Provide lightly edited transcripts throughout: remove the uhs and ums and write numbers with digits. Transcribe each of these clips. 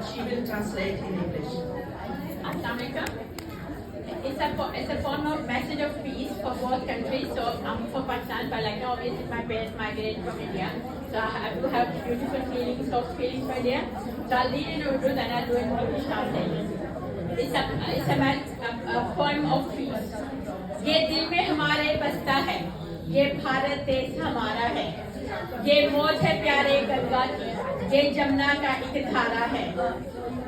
but she will translate in English. Assalamu alaikum. It's a form of message of peace for both countries. So I'm from Pakistan, but like obviously my parents migrated from India, so I do have beautiful feelings, soft feelings for India. So I'll read in Urdu, then I'll do it in English translation. It's a form of peace. ये दिल में हमारे बसता है, ये भारत देश हमारा है, ये मौज है प्यारे गंगा की, ये जमुना का एक धारा है।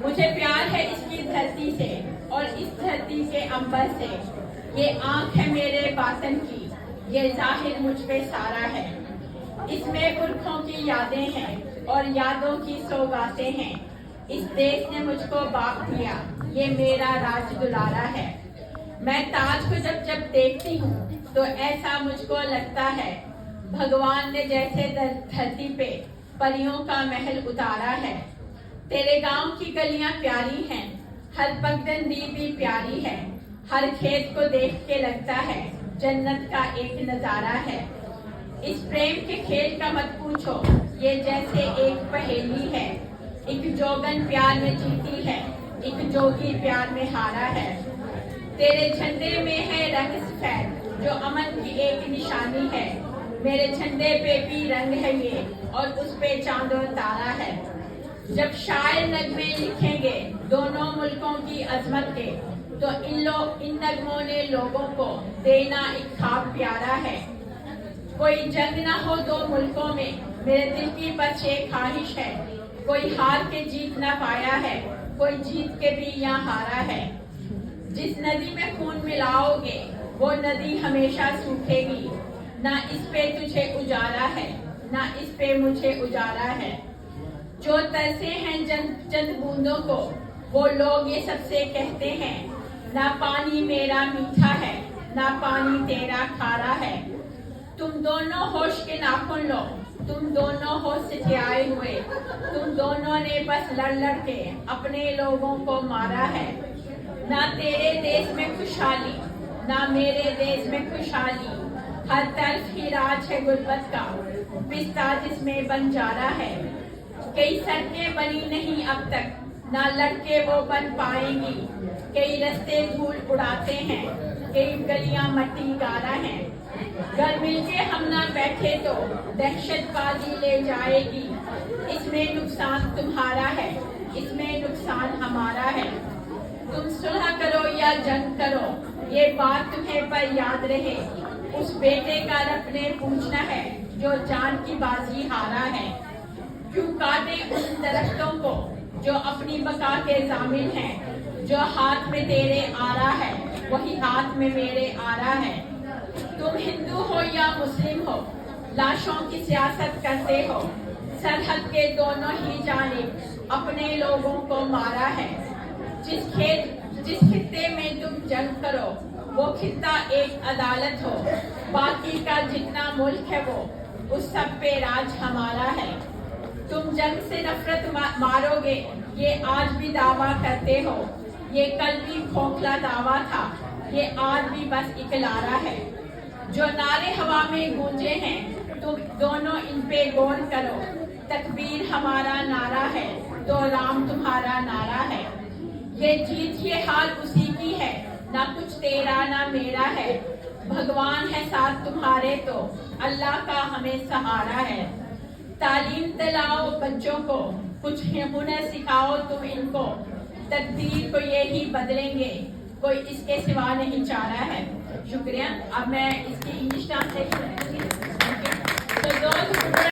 मुझे प्यार है इसकी धरती से और इस धरती के अंबर से, ये आँख है मेरे बातन की, ये जाहिर मुझ पे सारा है। इसमें पुरखों की यादें हैं और यादों की सौगातें हैं। इस देश ने मुझको बाप दिया, ये मेरा राज दुलारा है। मैं ताज को जब जब देखती हूँ तो ऐसा मुझको लगता है भगवान ने जैसे धरती पे परियों का महल उतारा है। तेरे गांव की गलियां प्यारी हैं, हर पगडंडी भी प्यारी है, हर खेत को देख के लगता है जन्नत का एक नजारा है। इस प्रेम के खेल का मत पूछो, ये जैसे एक पहेली है, एक जोगन प्यार में जीती है, एक जोगी प्यार में हारा है। तेरे झंडे में है रंग सफेद जो अमन की एक निशानी है, मेरे झंडे पे भी रंग है ये और उस पे चांद और तारा है। जब शायर नगमे लिखेंगे दोनों मुल्कों की अजमत के, तो इन नगमों ने लोगों को देना एक ख्वाब प्यारा है। कोई जंग ना हो दो मुल्कों में, मेरे दिल की बस ये ख्वाहिश है, कोई हार के जीत ना पाया है, कोई जीत के भी यहाँ हारा है। जिस नदी में खून मिलाओगे वो नदी हमेशा सूखेगी, ना इस पे तुझे उजाला है, ना इस पे मुझे उजाला है। जो तरसे हैं चंद बूंदों को वो लोग ये सबसे कहते हैं, ना पानी मेरा मीठा है, ना पानी तेरा खारा है। तुम दोनों होश के नाखून लो, तुम दोनों हो सिटियाए हुए, तुम दोनों ने बस लड़ लड़ के अपने लोगों को मारा है। ना तेरे देश में खुशहाली, ना मेरे देश में खुशहाली, हर तरफ ही राज है गुर्बत का, पिस्ता जिसमें बंजारा है। कई सड़कें बनी नहीं अब तक, ना लड़के वो बन पाएंगी, कई रास्ते धूल उड़ाते हैं, कई गलियां मट्टी गारा हैं। घर मिलके हम ना बैठे तो दहशतबाजी ले जाएगी, इसमें नुकसान तुम्हारा है, इसमें नुकसान हमारा है। तुम सुलह करो या जंग करो, ये बात तुम्हें पर याद रहे, उस बेटे का रब ने पूछना है जो जान की बाजी हारा है। क्यों काटे उन दरख्तों को जो अपनी बका के जामिन हैं, जो हाथ में तेरे आ रहा है वही हाथ में मेरे आ रहा है। तुम हिंदू हो या मुस्लिम हो, लाशों की सियासत करते हो, सरहद के दोनों ही जानिब अपने लोगों को मारा है। जिस खित्ते में तुम जंग करो वो खित्ता एक अदालत हो, बाकी का जितना मुल्क है वो उस सब पे राज हमारा है। तुम जंग से नफरत मारोगे ये आज भी दावा करते हो, ये कल भी खोखला दावा था, ये आज भी बस इकलारा है। जो नारे हवा में गूंजे हैं तुम दोनों इन पे गौर करो, तकबीर हमारा नारा है तो राम तुम्हारा नारा है। ये जीत ये हाल उसी की है, ना कुछ तेरा ना मेरा है, भगवान है साथ तुम्हारे तो अल्लाह का हमें सहारा है। तालीम दिलाओ बच्चों को, कुछ हुनर सिखाओ तुम इनको, तकदीर को यही बदलेंगे, कोई इसके सिवा नहीं चाह रहा है। शुक्रिया। अब मैं इसकी इंग्लिश ट्रांसलेशन